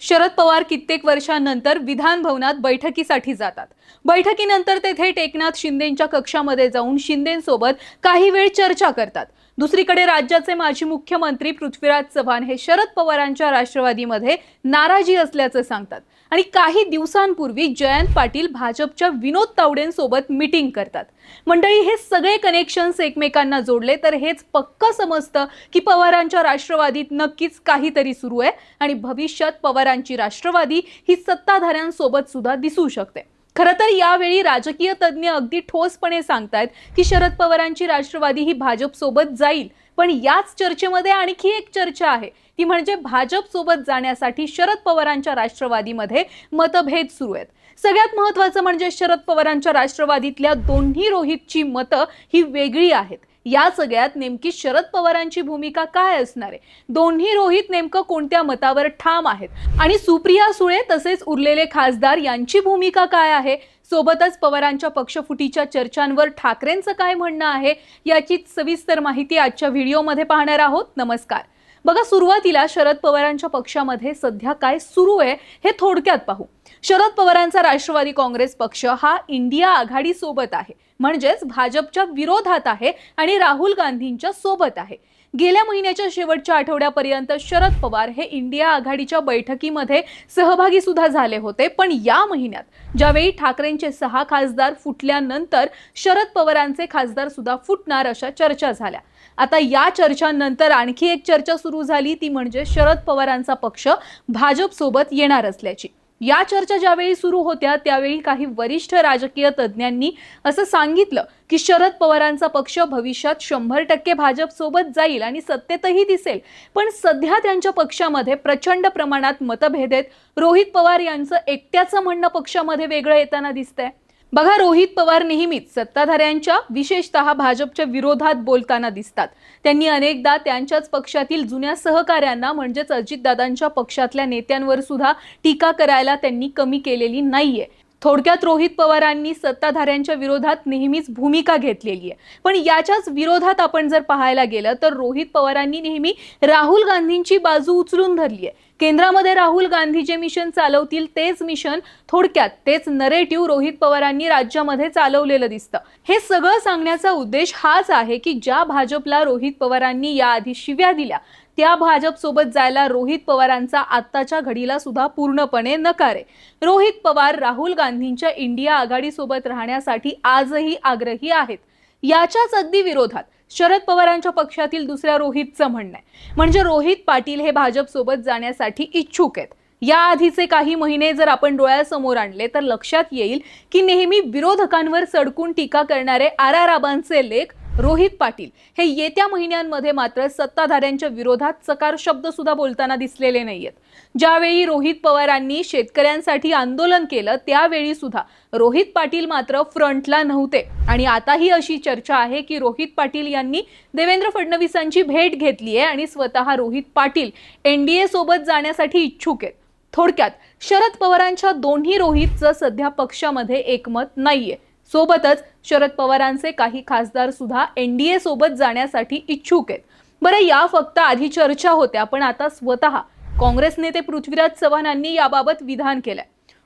शरद पवार कित्येक वर्षांनंतर विधान भवनात बैठकीसाठी जातात। बैठकीनंतर ते थेट एकनाथ शिंदेंच्या कक्षामध्ये जाऊन शिंदेंसोबत काही वेळ चर्चा करतात। दुसरीकडे राज्याचे माजी मुख्यमंत्री पृथ्वीराज चव्हाण हे शरद पवारांच्या राष्ट्रवादीमध्ये नाराजी असल्याचं सांगतात आणि काही दिवसांपूर्वी जयंत पाटील भाजपच्या विनोद तावडेंसोबत मीटिंग करतात। मंडळी, हे सगळे कनेक्शन्स एकमेकांना जोडले तर हेच पक्का समजतं की पवारांच्या राष्ट्रवादीत नक्कीच काहीतरी सुरू आहे आणि भविष्यात पवारांची राष्ट्रवादी ही सत्ताधाऱ्यांसोबत सुद्धा दिसू शकते। खरं तर यावेळी राजकीय तज्ञ अगदी ठोसपणे सांगतायत की शरद पवारांची राष्ट्रवादी ही भाजप सोबत जाईल, पण याच चर्चेमध्ये आणखी एक चर्चा आहे, ती म्हणजे भाजप सोबत जाण्यासाठी शरद पवारांच्या राष्ट्रवादीमध्ये मतभेद सुरू आहेत। सगळ्यात महत्त्वाचं म्हणजे शरद पवारांच्या राष्ट्रवादीतल्या दोन्ही रोहितची मतं ही वेगळी आहेत। या सगळ्यात नेमकी शरद पवारांची भूमिका काय असणार आहे, दोन्ही रोहित नेमकं कोणत्या मतावर ठाम आहेत आणि सुप्रिया सुळे तसेच उरलेले खासदार यांची भूमिका काय आहे, सोबतच पवारांच्या पक्षफुटीच्या चर्चांवर ठाकरेंचं काय म्हणणं आहे, याची सविस्तर माहिती आजच्या व्हिडिओमध्ये पाहणार आहोत। नमस्कार। बघा, सुरुवातीला शरद पवारांच्या पक्षामध्ये सध्या काय सुरू आहे हे थोडक्यात पाहू। शरद पवारांचा राष्ट्रवादी काँग्रेस पक्ष हा इंडिया आघाडी सोबत आहे, म्हणजेच भाजपच्या विरोधात आहे आणि राहुल गांधींच्या सोबत आहे। गेल्या महिन्याच्या शेवटच्या आठवड्यापर्यंत शरद पवार हे इंडिया आघाडीच्या बैठकीमध्ये सहभागी सुद्धा झाले होते, पण या महिन्यात ज्यावेळी ठाकरेंचे 6 खासदार फुटल्यानंतर शरद पवारांचे खासदार सुद्धा फुटणार अशा चर्चा झाल्या। आता या चर्चांनंतर आणखी एक चर्चा सुरू झाली, ती म्हणजे शरद पवारांचा पक्ष भाजप सोबत येणार असल्याची। या चर्चा ज्यावेळी सुरू होत्या त्यावेळी काही वरिष्ठ राजकीय तज्ञांनी असं सांगितलं की शरद पवारांचा पक्ष भविष्यात 100% भाजप सोबत जाईल आणि सत्तेतही दिसेल, पण सध्या त्यांच्या पक्षामध्ये प्रचंड प्रमाणात मतभेद आहेत। रोहित पवार यांचं एकट्याचं म्हणणं पक्षामध्ये वेगळं येताना दिसतंय। बघा, रोहित पवार नेहमीच सत्ताधाऱ्यांच्या विशेषतः भाजपच्या विरोधात बोलताना दिसतात। त्यांनी अनेकदा त्यांच्याच पक्षातील जुन्या सहकाऱ्यांना म्हणजेच अजितदादांच्या पक्षातल्या नेत्यांवर सुद्धा टीका करायला त्यांनी कमी केलेली नाहीये। थोडक्यात रोहित पवारांनी सत्ताधाऱ्यांच्या विरोधात नेहमीच भूमिका घेतलेली आहे, पण याच्याच विरोधात आपण जर पाहायला गेलं तर रोहित पवारांनी नेहमी राहुल गांधींची बाजू उचलून धरली आहे। केंद्रामध्ये राहुल गांधी जे मिशन चालवतील तेच मिशन, थोडक्यात तेच नरेटिव्ह रोहित पवारांनी राज्यामध्ये चालवलेलं दिसतं। हे सगळं सांगण्याचा उद्देश हाच आहे की ज्या भाजपला रोहित पवारांनी याआधी शिव्या दिल्या त्या भाजप सोबत जायला रोहित पवारांचा आत्ताच्या घडीला सुद्धा पूर्णपणे नकार आहे। रोहित पवार राहुल गांधींच्या इंडिया आघाडी सोबत राहण्यासाठी आजही आग्रही आहेत। याच्याच अगदी विरोधात शरद पवारांच्या पक्षातील दुसऱ्या रोहितचं म्हणणं आहे, म्हणजे रोहित पाटील हे भाजप सोबत जाण्यासाठी इच्छुक आहेत। याआधीचे काही महिने जर आपण डोळ्यासमोर आणले तर लक्षात येईल की नेहमी विरोधकांवर सडकून टीका करणारे आराराबांचे लेख रोहित पाटील हे येत्या महिन्यांमध्ये मात्र सत्ताधाऱ्यांच्या विरोधात चकार शब्द सुद्धा बोलताना दिसलेले नाहीयेत। ज्यावेळी रोहित पवारांनी शेतकऱ्यांसाठी आंदोलन केलं त्यावेळी सुद्धा रोहित पाटील मात्र फ्रंटला नव्हते आणि आताही अशी चर्चा आहे की रोहित पाटील यांनी देवेंद्र फडणवीसांची भेट घेतली आहे आणि स्वतः रोहित पाटील एनडीए सोबत जाण्यासाठी इच्छुक आहेत। थोडक्यात शरद पवारांच्या दोन्ही रोहितचं सध्या पक्षामध्ये एकमत नाहीये। सोबतच शरद पवारांचे काही खासदार सुद्धा एनडीए सोबत जाण्यासाठी इच्छुक आहेत। बरं, या फक्त आधी चर्चा होत्या, पण आता स्वतः काँग्रेस नेते पृथ्वीराज चव्हाणांनी याबाबत विधान केलंय।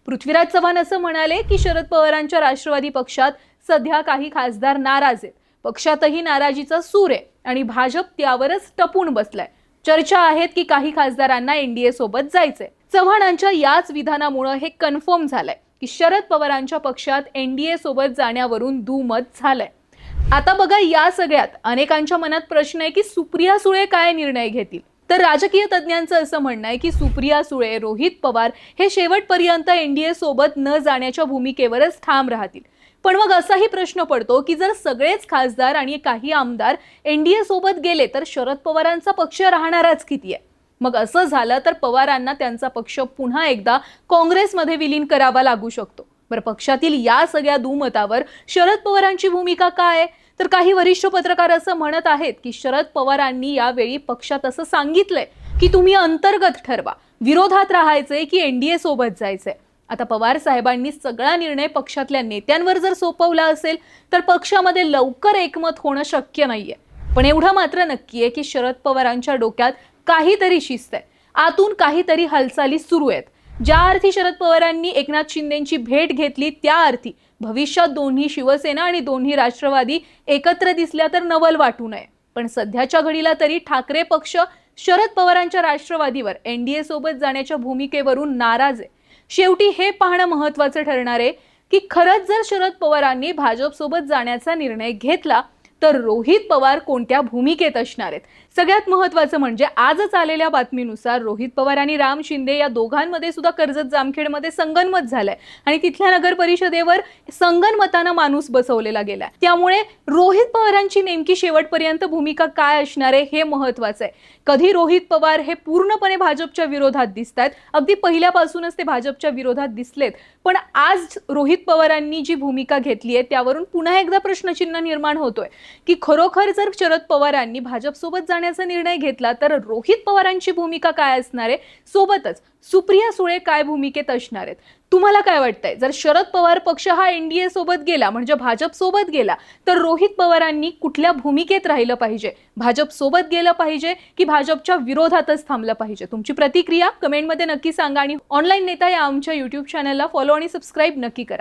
पृथ्वीराज चव्हाण असं म्हणाले की शरद पवारांच्या राष्ट्रवादी पक्षात सध्या काही खासदार नाराज आहेत, पक्षातही नाराजीचा सूर आहे आणि भाजप त्यावरच टपून बसलाय। चर्चा आहेत की काही खासदारांना एनडीए सोबत जायचंय। चव्हाणांच्या याच विधानामुळे हे कन्फर्म झालंय की शरद पवारांच्या पक्षात एनडीए सोबत जाण्यावरून दुमत झालंय। आता बघा, या सगळ्यात अनेकांच्या मनात प्रश्न आहे की सुप्रिया सुळे काय निर्णय घेतील। तर राजकीय तज्ञांचं असं म्हणणं आहे की सुप्रिया सुळे, रोहित पवार हे शेवटपर्यंत एनडीए सोबत न जाण्याच्या भूमिकेवरच ठाम राहतील। पण मग असाही प्रश्न पडतो की जर सगळेच खासदार आणि काही आमदार एनडीए सोबत गेले तर शरद पवारांचा पक्ष राहणारच किती आहे। मग असं झालं तर पवारांना त्यांचा पक्ष पुन्हा एकदा काँग्रेसमध्ये विलीन करावा लागू शकतो। बरं, पक्षातील या सगळ्या दुमतावर शरद पवारांची भूमिका काय आहे, तर काही वरिष्ठ पत्रकार असं म्हणत आहेत की शरद पवारांनी यावेळी पक्षात असं सांगितलंय की तुम्ही अंतर्गत ठरवा, विरोधात राहायचंय की एनडीए सोबत जायचंय। आता पवार साहेबांनी सगळा निर्णय पक्षातल्या नेत्यांवर जर सोपवला असेल तर पक्षामध्ये लवकर एकमत होणं शक्य नाहीये। पण एवढं मात्र नक्की आहे की शरद पवारांच्या डोक्यात काहीतरी शिस्त आहे आतून काहीतरी हालचाली सुरू आहेत. ज्या अर्थी शरद पवारांनी एकनाथ शिंदेची भेट घेतली त्या अर्थी भविष्यात दोन्ही शिवसेना आणि दोन्ही राष्ट्रवादी एकत्र दिसल्या तर नवल वाटू नये. पण सध्याच्या घडीला तरी ठाकरे पक्ष शरद पवारांच्या राष्ट्रवादीवर एनडीए सोबत जाण्याच्या भूमिकेवरून नाराज आहे. शेवटी हे पाहणं महत्त्वाचं ठरणार आहे की खरंच जर शरद पवारांनी भाजप सोबत जाण्याचा निर्णय घेतला तर रोहित पवार कोणत्या भूमिकेत असणार आहेत. सगळ्यात महत्त्वाचं म्हणजे आजच आलेल्या बातमीनुसार रोहित पवार आणि राम शिंदे या दोघांमध्ये सुद्धा कर्जत जामखेडमध्ये संगनमत झालंय आणि तिथल्या नगर परिषदेवर संगनमतानं माणूस बसवलेला गेलाय. त्यामुळे रोहित पवारांची नेमकी शेवटपर्यंत भूमिका काय असणार आहे हे महत्त्वाचं आहे. कधी रोहित पवार हे पूर्णपणे भाजपच्या विरोधात दिसतात, अगदी पहिल्यापासूनच ते भाजपच्या विरोधात दिसलेत, पण आज रोहित पवारांनी जी भूमिका घेतली आहे त्यावरून पुन्हा एकदा प्रश्नचिन्ह निर्माण होतोय की खरोखर जर शरद पवारांनी भाजप सोबत जाण्याचा निर्णय घेतला तर रोहित पवारांची भूमिका काय असणार आहे, सोबतच सुप्रिया सुळे काय भूमिकेत असणार आहेत. तुम्हाला काय वाटतंय, जर शरद पवार पक्ष हा एनडीए सोबत गेला म्हणजे भाजप सोबत गेला तर रोहित पवारांनी कुठल्या भूमिकेत राहिलं पाहिजे, भाजप सोबत गेलं पाहिजे की भाजपच्या विरोधातच थांबलं पाहिजे? तुमची प्रतिक्रिया कमेंटमध्ये नक्की सांगा आणि ऑनलाईन नेता या आमच्या YouTube चॅनलला फॉलो आणि सबस्क्राईब नक्की करा.